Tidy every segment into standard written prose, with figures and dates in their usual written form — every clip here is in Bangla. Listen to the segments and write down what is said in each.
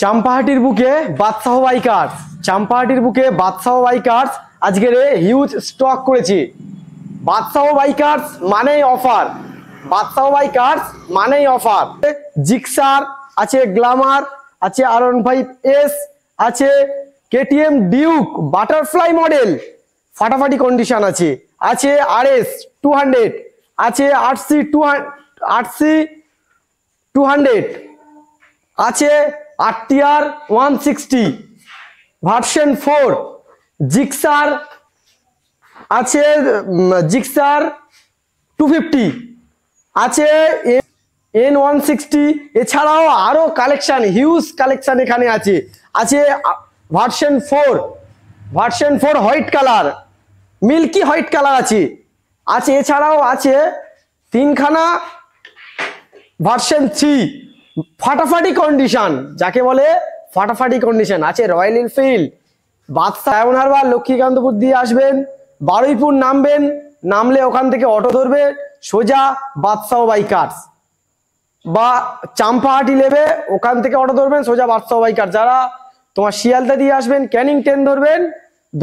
চাম্পাহাটির বুকে বাদশাহ বাইকার্স, চাম্পাহাটির বুকে বাদশাহ বাইকার্স আজকের হিউজ স্টক করেছে। বাদশাহ বাইকার্স মানেই অফার, বাদশাহ বাইকার্স মানেই অফার। জিক্সার আছে, গ্ল্যামার আছে, R15S আছে, KTM ডিউক বাটারফ্লাই মডেল ফাটাফাটি কন্ডিশন আছে, আছে RS 200 আছে, RC 200 আছে, RTR 160 ভার্সন 4 জিক্সার আছে, জিক্সার 250 আছে, N160। এছাড়াও আরো কালেকশন, হিউজ কালেকশন এখানে আছে। আছে version 4 white colour, milky white colour আছে। এছাড়াও আছে তিনখানা ভার্সন 3 ফাটাফাটি কন্ডিশন, যাকে বলে ফাটাফাটি কন্ডিশন আছে। রয়্যাল এনফিল্ড বাদশাহ হারবার লক্ষ্মীকান্তপুর দিয়ে আসবেন, বারুইপুর নামবেন, নামলে ওখান থেকে অটো ধরবে সোজা বাদশাহ বাইকার্স, বা চাম্পাহাটি নেবে ওখান থেকে অটো ধরবেন সোজা বাদশাহ বাইকার্স। যারা তোমার শিয়ালদা দিয়ে আসবেন ক্যানিং ট্রেন ধরবেন,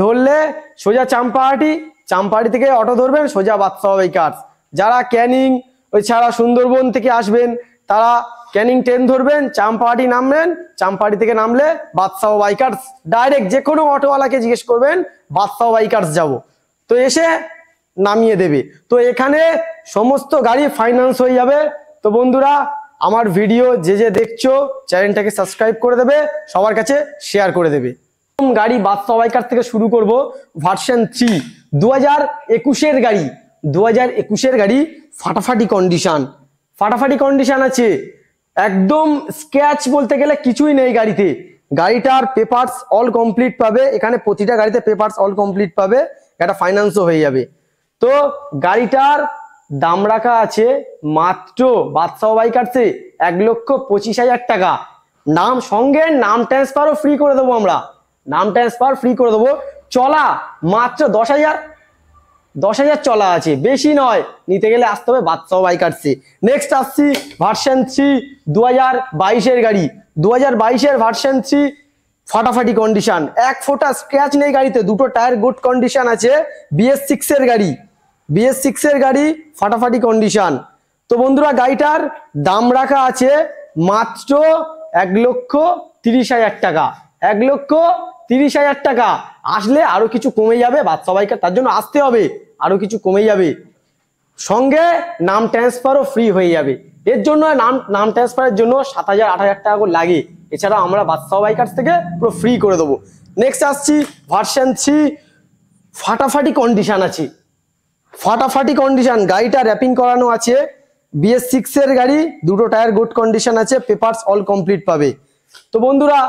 ধরলে সোজা চাম্পাহাটি, চাম্পাহাটি থেকে অটো ধরবেন সোজা বাদশাহ বাইকার্স। যারা ক্যানিং ওই ছাড়া সুন্দরবন থেকে আসবেন তারা ক্যানিং ট্রেন ধরবেন, চাম্পাহাটি নামবেন, চাম্পাহাটি থেকে নামলে বাদশাহ বাইকার্স ডাইরেক্ট। যে কোনো অটোওয়ালাকে জিজ্ঞেস করবেন বাদশাহ বাইকার্স যাব, তো এসে নামিয়ে দেবে। তো এখানে সমস্ত গাড়ি ফাইন্যান্স হয়ে যাবে। তো বন্ধুরা, আমার ভিডিও যে দেখছো চ্যানেলটাকে সাবস্ক্রাইব করে দেবে, সবার কাছে শেয়ার করে দেবে। গাড়ি বাদশাহ বাইকার্স থেকে শুরু করব। ভার্সন 3 2021-এর গাড়ি, 2021-এর গাড়ি ফাটাফাটি কন্ডিশন, ফাটাফাটি কন্ডিশন আছে। একদম স্ক্র্যাচ বলতে গেলে কিছুই নেই গাড়িতে। গাড়িটার পেপারস অল কমপ্লিট পাবে, এখানে প্রতিটা গাড়িতে পেপারস অল কমপ্লিট পাবে, এটা ফাইন্যান্সও হয়ে যাবে। তো গাড়িটার দাম রাখা আছে মাত্র বাদশাহ বাইকার্সে 1,25,000 টাকা। নাম সঙ্গে নাম ট্রান্সফারও ফ্রি করে দেবো আমরা, নাম ট্রান্সফার ফ্রি করে দেবো। চলা মাত্র 10,000 চলা আছে, বেশি নয়। নিতে গেলে আসতে হবে বাদশাহ বাইকার্সে। নেক্সট আসছি ভার্সন 3 2022-এর গাড়ি, 2022-এর ভার্সন 3 ফাটাফাটি কন্ডিশন, এক ফোঁটা স্ক্র্যাচ নেই গাড়িতে, দুটো টায়ার গুড কন্ডিশন আছে। BS6-এর গাড়ি, BS6-এর গাড়ি ফাটাফাটি কন্ডিশন। তো বন্ধুরা, গাড়িটার দাম রাখা আছে মাত্র 1,30,000 টাকা, 1,30,000 টাকা। আসলে আরো কিছু কমে যাবে বাদশাহ বাইকার, তার জন্য আসতে হবে, আরো কিছু কমে যাবে। সঙ্গে নাম ট্রান্সফারও ফ্রি হয়ে যাবে। এর জন্য নাম ট্রান্সফারের জন্য 7,000-8,000 টাকা করে লাগে। এছাড়া আমরা বাদশাহ বাইকার্স থেকে পুরো ফ্রি করে দেবো। নেক্সট আসছি ভার্সন 3 ফাটাফাটি কন্ডিশন আছে, ফাটাফাটি কন্ডিশন। গাড়িটা র্যাপিং করানো আছে, BS6-এর গাড়ি, দুটো টায়ার গুড কন্ডিশন আছে, পেপারস অল কমপ্লিট পাবে। তো বন্ধুরা,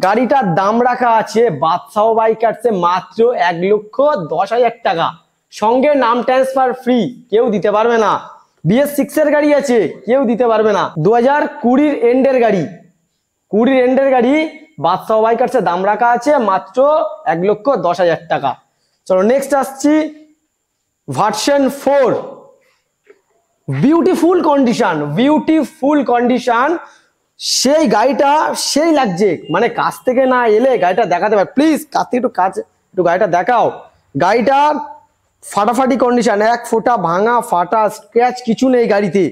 গাড়িটার দাম রাখা আছে বাদশাহ বাইকার্সে মাত্র 1,10,000 টাকা। সঙ্গে নাম ট্রান্সফার ফ্রি, কেউ দিতে পারবে না। BS6-এর গাড়ি আছে, কেউ দিতে পারবে না। 2020-এর এন্ডের গাড়ি, 20-এর এন্ডের গাড়ি বাদশাহ বাইকার্সে দাম রাখা আছে মাত্র 1,10,000 টাকা। চলো নেক্সট আসছি version 4 beautiful condition, beautiful condition. সেই গাড়িটা সেই লাগছে, মানে কাছ থেকে না এলে গাড়িটা দেখাতে পারে। প্লিজ কাছ থেকে একটু গাড়িটা দেখাও। গাড়িটা ফাটাফাটি কন্ডিশন, এক ফোঁটা ভাঙা ফাটা স্ক্র্যাচ কিছু নেই গাড়িতে।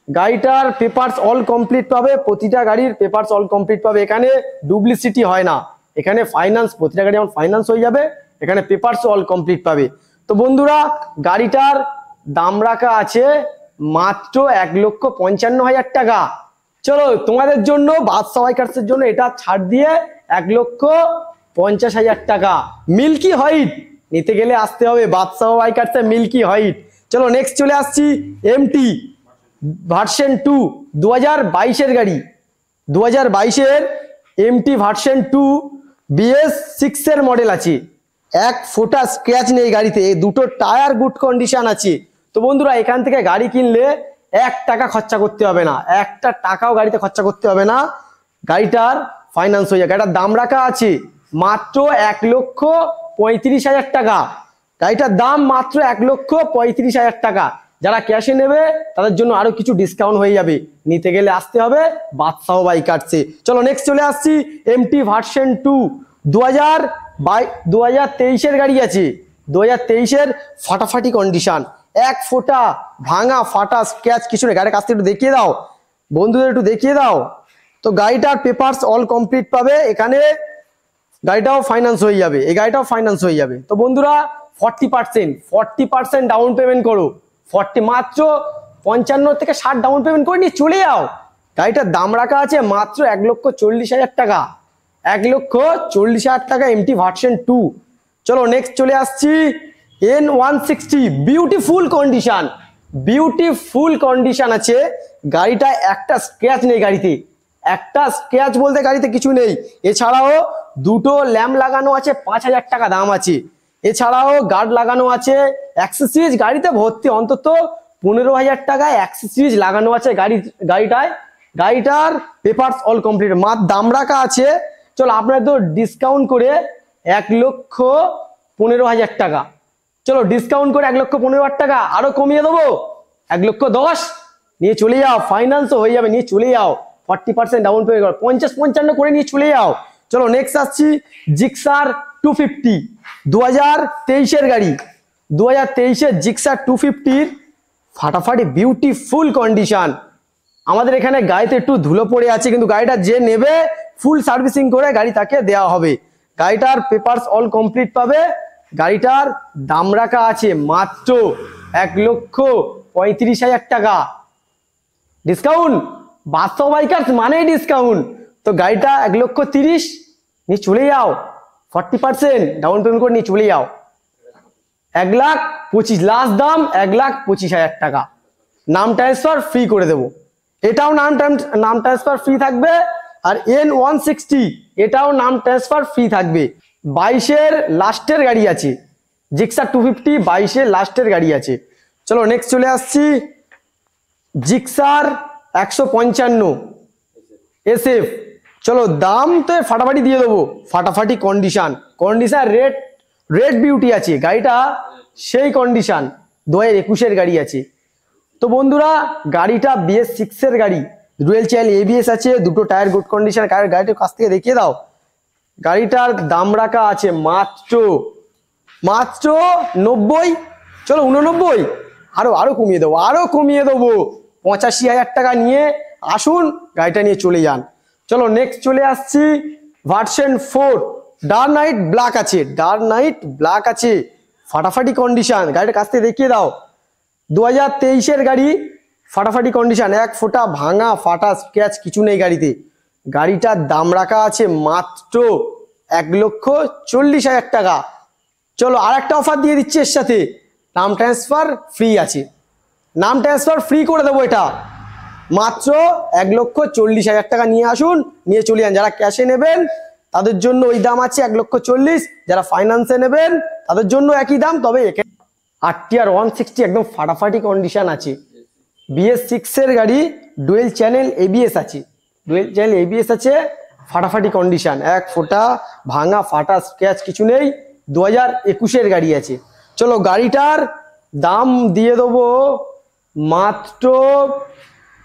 গাড়িটার পেপারস অল কমপ্লিট পাবে, প্রতিটা গাড়ির পেপারস অল কমপ্লিট পাবে। এখানে ডুপ্লিসিটি হয় না, এখানে ফাইন্যান্স, প্রতিটা গাড়ি যেমন ফাইন্যান্স হয়ে যাবে, এখানে পেপারস অল কমপ্লিট পাবে। তো বন্ধুরা, গাড়িটার দাম রাখা আছে মাত্র 1,55,000 টাকা। চলো তোমাদের জন্য বাদশাহ বাইকার্সের জন্য এটা ছাড় দিয়ে 1,50,000 টাকা। মিল্কি হোয়াইট নিতে গেলে আসতে হবে বাদশাহ বাইকার্সে, মিল্কি হোয়াইট। চলো নেক্সট চলে আসছি MT ভার্সন 2 2022-এর গাড়ি, 2022-এর MT ভার্সন 2 BS6-এর মডেল আছে। এক ফোঁটা স্ক্র্যাচ নেই গাড়িতে, দুটো টায়ার গুড কন্ডিশন আছে। তো বন্ধুরা, এখান থেকে গাড়ি কিনলে 1 টাকা খরচা করতে হবে না, একটা টাকাও গাড়িতে খরচা করতে হবে না। গাড়িটার ফাইন্যান্স হয়ে যায়। গাড়িটার দাম রাখা আছে মাত্র 1,35,000 টাকা। গাড়িটার দাম মাত্র 1,35,000 টাকা। যারা ক্যাশে নেবে তাদের জন্য আরো কিছু ডিসকাউন্ট হয়ে যাবে, নিতে গেলে আসতে হবে বাদশাহ বাইকার্সে। চলো নেক্সট চলে আসছি এমটি ভার্সন 2 2023-এর গাড়ি আছে, 2023-এর ফাটাফাটি কন্ডিশন, এক ফোঁটা ভাঙা ফাটা স্ক্র্যাচ কিছু নেই। গাড়ির কাছ থেকে একটু দেখিয়ে দাও বন্ধুদের, একটু দেখিয়ে দাও। তো গাড়িটার পেপারস অল কমপ্লিট পাবে, এখানে গাড়িটাও ফাইন্যান্স হয়ে যাবে, এই গাড়িটাও ফাইন্যান্স হয়ে যাবে। তো বন্ধুরা 40% ডাউন পেমেন্ট করো, মাত্র 55 থেকে 60 ডাউন পেমেন্ট করে নিয়ে চলে যাও। গাড়িটার দাম রাখা আছে মাত্র 1,40,000 টাকা, 1,40,000 টাকা এমটি ভার্সন 2। চলো নেক্সট চলে আসছি N160, বিউটিফুল কন্ডিশন আছে গাড়িটা, একটা স্ক্র্যাচ নেই গাড়িতে, একটা স্ক্র্যাচ বলতে গাড়িতে কিছু নেই। এছাড়াও দুটো ল্যাম্প লাগানো আছে, 5,000 টাকা দাম আছে। এছাড়াও গার্ড লাগানো আছে, অ্যাক্সেসরিজ গাড়িতে ভর্তি, অন্তত 15,000 টাকায় অ্যাক্সেসরিজ লাগানো আছে গাড়িটায়। গাড়িটার পেপারস অল কমপ্লিট, মাত্র দাম রাখা আছে, চলো আপনার তো ডিসকাউন্ট করে 1,15,000 টাকা, চলো ডিসকাউন্ট করে 1,15,000 টাকা আরো কমিয়ে দেবো, 1,10,000 নিয়ে চলে যাও, ফাইন্যান্সও হয়ে যাবে, নিয়ে চলে যাও। 40% ডাউন পেমেন্ট করো, 50-55 করে নিয়ে চলে যাও। চলো নেক্সট আসছি জিক্সার 250, 2023-এর গাড়ি, 2023-এর জিক্সার 250-র ফাটাফাটি বিউটিফুল কন্ডিশন। আমাদের এখানে গাড়িতে একটু ধুলো পড়ে আছে, কিন্তু গাড়িটা যে নেবে ফুল সার্ভিসিং করে গাড়ি তাকে দেওয়া হবে। গাড়িটার পেপারস অল কমপ্লিট পাবে, গাড়িটার দাম রাখা আছে মাত্র 1,35,000 টাকা, ডিসকাউন্ট, বাদশাহ বাইকার্স মানেই ডিসকাউন্ট। তো গাড়িটা 1,30,000 নিয়ে চলে যাও, 40% ডাউন পেমেন্ট করে নিয়ে চলে যাও। 1,25,000 লাস্ট দাম, 1,25,000 টাকা, নাম ট্রান্সফার ফ্রি করে দেবো, এটাও নাম ট্রান্সফার ফ্রি থাকবে। আর N160 এটাও নাম ট্রান্সফার ফ্রি থাকবে। 22-এর লাস্টের গাড়ি আছে, জিক্সার 250 22-এর লাস্টের গাড়ি আছে। চলো নেক্সট চলে আসছি জিক্সার 155 SF, চলো দাম তো ফাটাফাটি দিয়ে দেবো, ফাটাফাটি কন্ডিশন, রেড বিউটি আছে গাড়িটা, সেই কন্ডিশন, 2021-এর গাড়ি আছে। তো বন্ধুরা গাড়িটা BS6-এর গাড়ি, ডুয়েল চ্যানেল ABS আছে, দুটো টায়ার গুড কন্ডিশন, গাড়িটার কাছ থেকে দেখিয়ে দাও। গাড়িটার দাম রাখা আছে মাত্র 90, চলো 89, আরো কমিয়ে দেবো, 85,000 টাকা নিয়ে আসুন, গাড়িটা নিয়ে চলে যান। চলো নেক্সট চলে আসছি ভার্সন 4, ডার্ক নাইট ব্ল্যাক আছে, ফাটাফাটি কন্ডিশন, গাড়িটার কাছ থেকে দেখিয়ে দাও। 2023-এর গাড়ি, ফাটাফাটি কন্ডিশন, এক ফোঁটা ভাঙা ফাটা স্ক্র্যাচ কিছু নেই গাড়িতে। গাড়িটার দাম রাখা আছে মাত্র 1,40,000 টাকা। চলো আর একটা অফার দিয়ে দিচ্ছি এর সাথে, নাম ট্রান্সফার ফ্রি আছে, নাম ট্রান্সফার ফ্রি করে দেবো, এটা মাত্র 1,40,000 টাকা নিয়ে আসুন, নিয়ে চলে যান। যারা ক্যাশে নেবেন তাদের জন্য ওই দাম আছে 1,40,000, যারা ফাইন্যান্সে নেবেন তাদের জন্য একই দাম, তবে RTR 160 একদম ফাটাফাটি কন্ডিশন আছে, BS6-এর গাড়ি, ডুয়েল চ্যানেল ABS আছে, ফাটাফাটি কন্ডিশন, এক ফোঁটা ভাঙা ফাটা স্ক্র্যাচ কিছু নেই, 2021-এর গাড়ি আছে। চলো গাড়িটার দাম দিয়ে দেবো মাত্র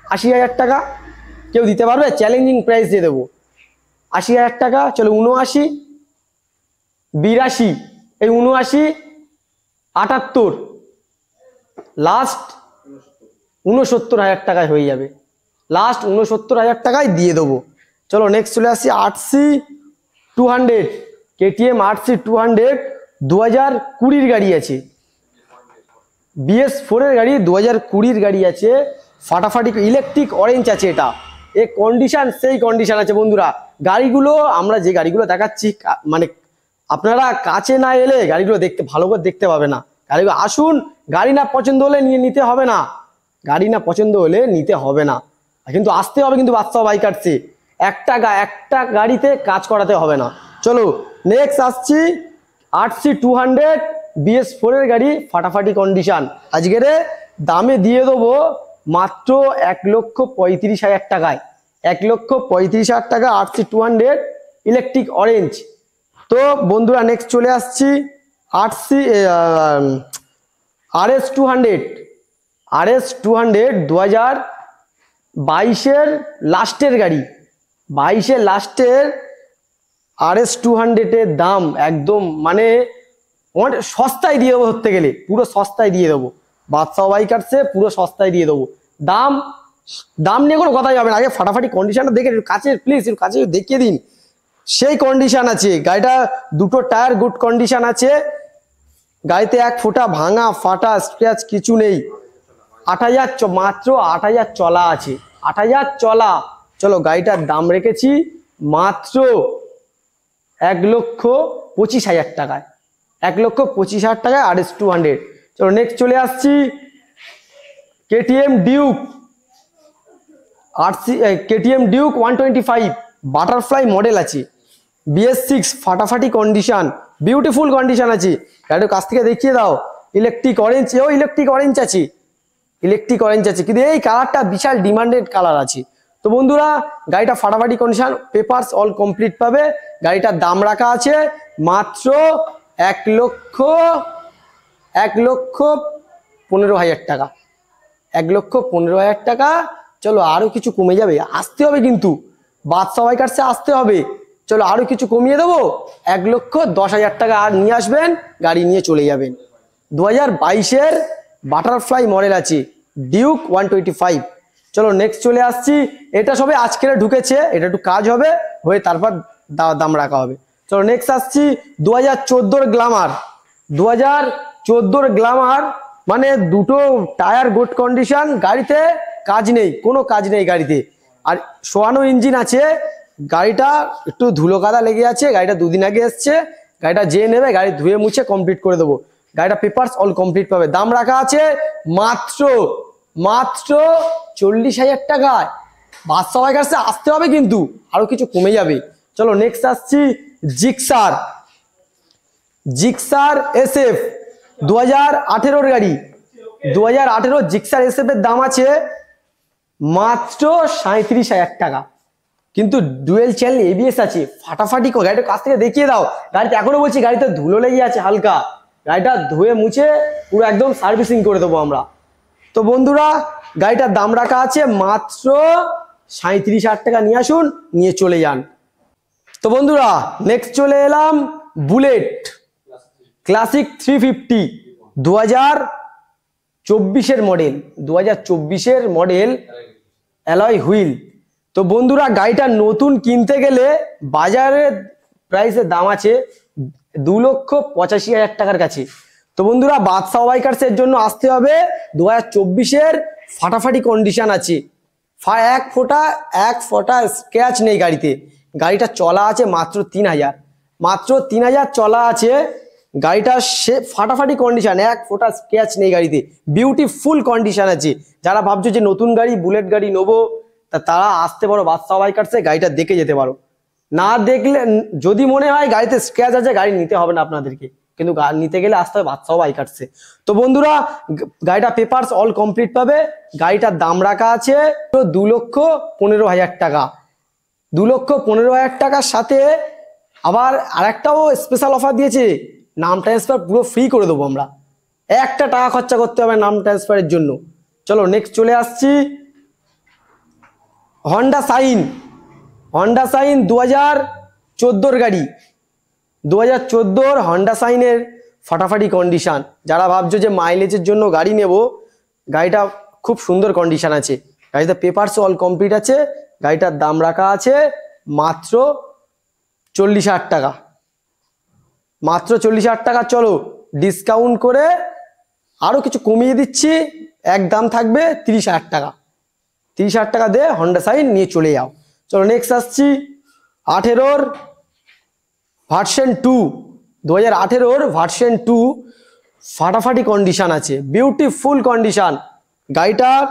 80,000 টাকা, কেউ দিতে পারবে? চ্যালেঞ্জিং প্রাইস দিয়ে দেবো 80,000 টাকা। চলো 79, 82, এই 79, 78, লাস্ট 69,000 টাকায় হয়ে যাবে, লাস্ট 69,000 টাকায় দিয়ে দেবো। চলো নেক্সট চলে আসছি RC200, KTM RC200, 2020-র গাড়ি আছে, BS4-এর গাড়ি, 2020-র গাড়ি আছে, ফাটাফাটি ইলেকট্রিক অরেঞ্জ আছে, এটা এই কন্ডিশন সেই কন্ডিশন আছে। বন্ধুরা গাড়িগুলো আমরা যে গাড়িগুলো দেখাচ্ছি, মানে আপনারা কাছে না এলে গাড়িগুলো দেখতে ভালো করে দেখতে পাবে না, গাড়িগুলো আসুন, গাড়ি না পছন্দ হলে নিতে হবে না, কিন্তু আসতে হবে, কিন্তু বাদশাহ বাইকার্সে একটা গাড়িতে কাজ করাতে হবে না। চলো নেক্সট আসছি RC200, BS4-এর গাড়ি, ফাটাফাটি কন্ডিশন, আজকের দামে দিয়ে দেবো মাত্র 1,35,000 টাকায়, 1,35,000 টাকা RC200 ইলেকট্রিক অরেঞ্জ। তো বন্ধুরা নেক্সট চলে আসছি RS200, RS200 2022 লাস্টের গাড়ি, 22 লাস্টের RS200 এর দাম একদম মানে সস্তায় দিয়ে দেবো, ধরতে গেলে পুরো সস্তায় দিয়ে দেবো। বাদশাহ বাইকার্সে পুরো সস্তায় দিয়ে দেবো। দাম দাম নিয়ে কোনো কথাই হবে না, আগে ফাটাফাটি কন্ডিশনটা দেখে কাছে প্লিজ একটু কাছে দেখিয়ে দিন। সেই কন্ডিশন আছে গাড়িটা, দুটো টায়ার গুড কন্ডিশন আছে, গাড়িতে এক ফোঁটা ভাঙা ফাটা স্ক্র্যাচ কিছু নেই। 8000 মাত্র 8000 চলা আছে, 8000 চলা। চলো গাড়িটার দাম রেখেছি মাত্র 1,25,000 টাকায়, 1,25,000 টাকায় RS200। চলো নেক্সট চলে আসছি KTM Duke KTM Duke 125 butterfly model আছে, BS6 ফাটাফাটি কন্ডিশন, বিউটিফুল কন্ডিশন আছে। গাড়ির কাছ থেকে দেখিয়ে দাও। ইলেকট্রিক অরেঞ্জ, এও ইলেকট্রিক অরেঞ্জ আছে, ইলেকট্রিক অরেঞ্জ আছে, কিন্তু এই কালারটা বিশাল ডিমান্ডেড কালার আছে। তো বন্ধুরা গাড়িটা ফাটাফাটি কন্ডিশন, পেপারস অল কমপ্লিট পাবে। গাড়িটার দাম রাখা আছে মাত্র 1,15,000 টাকা, 1,15,000 টাকা। চলো আরো কিছু কমে যাবে, আসতে হবে কিন্তু বাদশাহ বাইকার্সে আসতে হবে। চলো আরো কিছু কমিয়ে দেবো, 1,10,000 টাকা আর নিয়ে আসবেন, গাড়ি নিয়ে চলে যাবেন। 2022 বাটারফ্লাই মডেল আছে ডিউক 125। চলো নেক্সট চলে আসছি, এটা সবে আজকের ঢুকেছে, এটা একটু কাজ হবে, হয়ে তারপর দাম রাখা হবে। চলো নেক্সট আসছি 2014 গ্ল্যামার, 2014 গ্ল্যামার মানে দুটো টায়ার গুড কন্ডিশন, গাড়িতে কাজ নেই, কোনো কাজ নেই গাড়িতে, আর সোয়ানো ইঞ্জিন আছে। গাড়িটা একটু ধুলো কাদা লেগে আছে, গাড়িটা দুদিন আগে এসছে, গাড়িটা যে নেবে গাড়ি ধুয়ে মুছে কমপ্লিট করে দেবো। গাড়িটা পেপারস অল কমপ্লিট পাবে। দাম রাখা আছে মাত্র 40,000 টাকায়। বাদশাহ বাইকার্সে আসতে হবে কিন্তু আরো কিছু কমে যাবে। চলো নেক্সট আসছি জিক্সার SF 2018 গাড়ি, 2018 জিক্সার SF এর দাম আছে মাত্র 37,000 টাকা, কিন্তু ডুয়েল চ্যানেল ABS আছে, ফাটাফাটি। গাড়িটা কাছ থেকে দেখিয়ে দাও। গাড়িতে এখনো বলছি গাড়িতে ধুলো লেগে আছে হালকা, গাড়িটা ধুয়ে মুছে পুরো একদম সার্ভিসিং করে দেবো আমরা। তো বন্ধুরা গাড়িটার দাম রাখা আছে মাত্র 37,000 টাকা, নিয়ে আসুন, নিয়ে চলে যান। তো বন্ধুরা নেক্সট চলে এলাম bullet classic 350 2024 model, 2024 model alloy wheel. তো বন্ধুরা গাড়িটা নতুন কিনতে গেলে বাজারে প্রাইসের দাম আছে 2,85,000 টাকার কাছে। তো বন্ধুরা বাদশাহ বাইকার্সের জন্য আসতে হবে, 2024 ফাটাফাটি কন্ডিশন আছে, এক ফোঁটা স্ক্র্যাচ নেই গাড়িতে। গাড়িটা চলা আছে মাত্র 3,000, মাত্র 3,000 চলা আছে। গাড়িটা সে ফাটাফাটি কন্ডিশন, এক ফোঁটা স্ক্র্যাচ নেই গাড়িতে, বিউটিফুল কন্ডিশন আছে। যারা ভাবছো যে নতুন গাড়ি বুলেট গাড়ি নেবো, তারা আসতে পারো বাদশাহ বাইকার্সে, গাড়িটা দেখে যেতে পারো। না দেখলে যদি মনে হয় গাড়িতে স্ক্র্যাচ আছে, গাড়ি নিতে হবে না আপনাদেরকে, কিন্তু নিতে গেলে আসতে হবে বাদশাহ বাইকার্সে। তো বন্ধুরা গাড়িটা পেপারস অল কমপ্লিট পাবে। গাড়িটার দাম রাখা আছে 2,15,000 টাকা, 2,15,000 টাকার সাথে আবার আরেকটাও স্পেশাল অফার দিয়েছে, নাম ট্রান্সফার পুরো ফ্রি করে দেবো আমরা, একটা টাকা খরচা করতে হবে নাম ট্রান্সফারের জন্য। চলো নেক্সট চলে আসছি হন্ডা সাইন 2014 গাড়ি, 2014 হন্ডা সাইনের ফাটাফাটি কন্ডিশন। যারা ভাবছো যে মাইলেজের জন্য গাড়ি নেব, গাড়িটা খুব সুন্দর কন্ডিশন আছে, গাড়িতে পেপারস অল কমপ্লিট আছে। গাড়িটার দাম রাখা আছে মাত্র 40,000 টাকা, মাত্র 40,000 টাকা। চলো ডিসকাউন্ট করে আরো কিছু কমিয়ে দিচ্ছি, এক দাম থাকবে 30,000 টাকা, 30,000 টাকা দিয়ে হন্ডা সাইন নিয়ে চলে যাও। চলো নেক্সট আসছি 18 ভার্সন 2, 2018 ভার্সন 2 ফাটাফাটি কন্ডিশন আছে, বিউটিফুল কন্ডিশন। গাড়িটার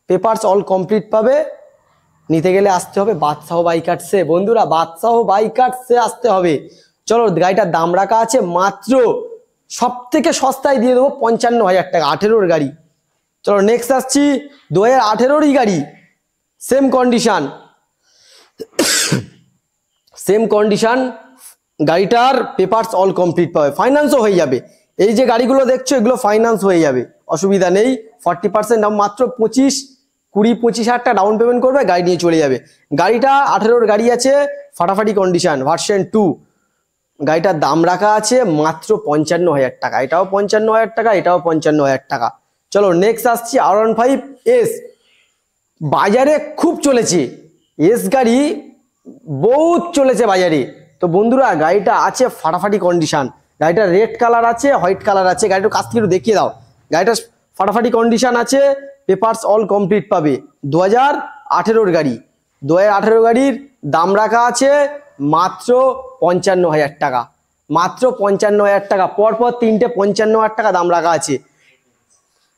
পেপারস অল কমপ্লিট পাবে। নিতে গেলে আসতে হবে বাদশাহ বাইকার্সে, বন্ধুরা বাদশাহ বাইকার্সে আসতে হবে। চলো গাড়িটার দাম রাখা আছে মাত্র সব থেকে সস্তায় দিয়ে দেবো 55,000 টাকা, 18 গাড়ি। চলো নেক্সট আসছি 2018 গাড়ি, সেম কন্ডিশন, সেম কন্ডিশন। গাড়িটার পেপারস অল কমপ্লিট পাবে, ফাইন্যান্সও হয়ে যাবে। এই যে গাড়িগুলো দেখছো এগুলো ফাইন্যান্স হয়ে যাবে, অসুবিধা নেই, 40% ডাউন, মাত্র 20-25 হাজার টাকা ডাউন পেমেন্ট করবে, গাড়ি নিয়ে চলে যাবে। গাড়িটা 18 গাড়ি আছে, ফাটাফাটি কন্ডিশন, ভার্সন 2। গাড়িটার দাম রাখা আছে মাত্র 55,000 টাকা। এটাও 55,000 টাকা, এটাও 55,000 টাকা। চলো নেক্সট আসছি R15S। বাজারে খুব চলেছে, এস গাড়ি বহুত চলেছে বাজারে। তো বন্ধুরা গাড়িটা আছে ফাটাফাটি কন্ডিশন, গাড়িটা রেড কালার আছে, হোয়াইট কালার আছে। গাড়িটা কাছ থেকে একটু দেখিয়ে দাও। গাড়িটা ফাটাফাটি কন্ডিশন আছে, পেপারস অল কমপ্লিট পাবে। 2018 গাড়ি, 2018 গাড়ির দাম রাখা আছে মাত্র 55,000 টাকা, মাত্র 55,000 টাকা। পরপর 3টে 55,000 টাকা দাম রাখা আছে।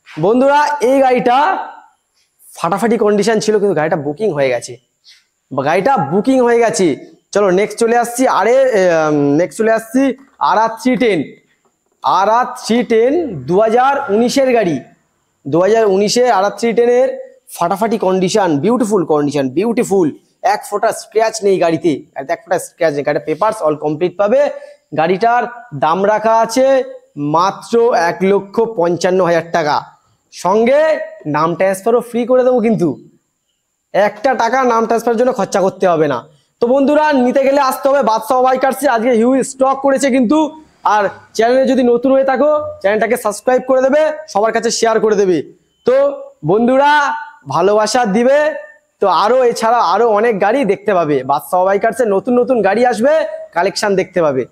বন্ধুরা এই গাড়িটা ফাটাফাটি কন্ডিশন ছিল, কিন্তু গাড়িটা বুকিং হয়ে গেছে, গাড়িটা বুকিং হয়ে গেছে। চলো নেক্সট চলে আসছি RR310। RR310 2019-এর গাড়ি, 2019-এ RR310-এর ফাটাফাটি কন্ডিশন, বিউটিফুল কন্ডিশন, বিউটিফুল। এক ফোঁটা স্ক্র্যাচ নেই গাড়িতে, এক ফোঁটা স্ক্র্যাচ নেই। গাড়িটা পেপারস অল কমপ্লিট পাবে। গাড়িটার দাম রাখা আছে মাত্র 1,55,000 টাকা। সঙ্গে নাম ট্রান্সফারও ফ্রি করে দেবো, কিন্তু একটা টাকা নাম ট্রান্সফারের জন্য খরচা করতে হবে না। তো বন্ধুরা নিতে গেলে আসতে হবে বাদশাহ বাইকার্সে। আজকে হিউজ স্টক করেছে কিন্তু। আর চ্যানেলে যদি নতুন হয়ে থাকো চ্যানেলটাকে সাবস্ক্রাইব করে দেবে, সবার কাছে শেয়ার করে দেবে। তো বন্ধুরা ভালোবাসা দিবে। তো এছাড়া আরো অনেক গাড়ি দেখতে পাবে বাদশাহ বাইকার্সে, নতুন নতুন গাড়ি আসবে, কালেকশন দেখতে পাবে।